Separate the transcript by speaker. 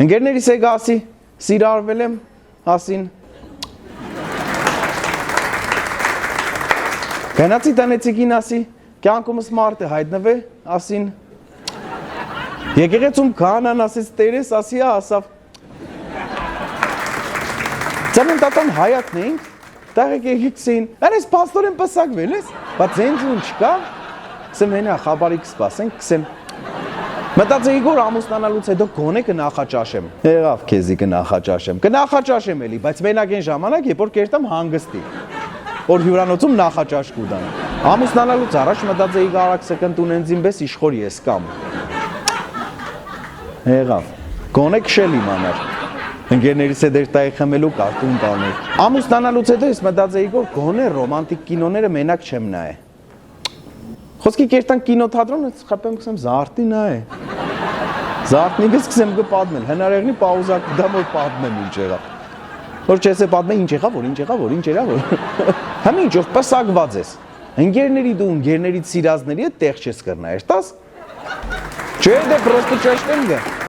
Speaker 1: Ընկերներիս եկա ասի, սիրարվել եմ, ասին։ Գնացի տնեցիկին ասի, կյանքումս մարդ է հայտնվե, ասին։ Եկեղեցում քահանան ասեց տերես, ասի, ասավ։ Ծննդատան հայատն էինք, տաղեք եկեցին, այս պաստորեն պսակվել ես, բայց ձենջուն չկա, կսեմ հենա խաբարի կսպասենք, կսեմ։ Մտածեի որ ամուսնանալուց հետո գոնե կնախաճաշեմ։ Եղավ քեզի կնախաճաշեմ էլի, բայց մենակ այն ժամանակ, երբ որ կերտամ հանգստի, որ հյուրանոցում նախաճաշ կուտամ։ Ամուսնանալուց առաջ մտածեի կարակ սկընտունեն ձինբես իշխոր ես կամ։ Եղավ, գոնե քշել իմանար։ Ընկերներիս հետ երթայի խմելու կարտուն տանել։ Ամուսնանալուց հետո ես մտածեի որ գոնե ռոմանտիկ կինոները մենակ չեմ նայե։ Խոսքի կերտան կինոթատրոնը խփեմ կսեմ զարթին է։ Զարթնիկը սկսեմ կպատմել, հնարեղնի պաուզա կդամ որ պատմեմ ինչ եղավ։ Որ չես է պատմել ինչ եղավ։ Համ ինչ որ պսակված ես։ Ընկերների դու ընկերներից սիրածների հետ տեղ չես կրնա, երտաս։ Չէ դե պրոստը ճաշտեմ գա։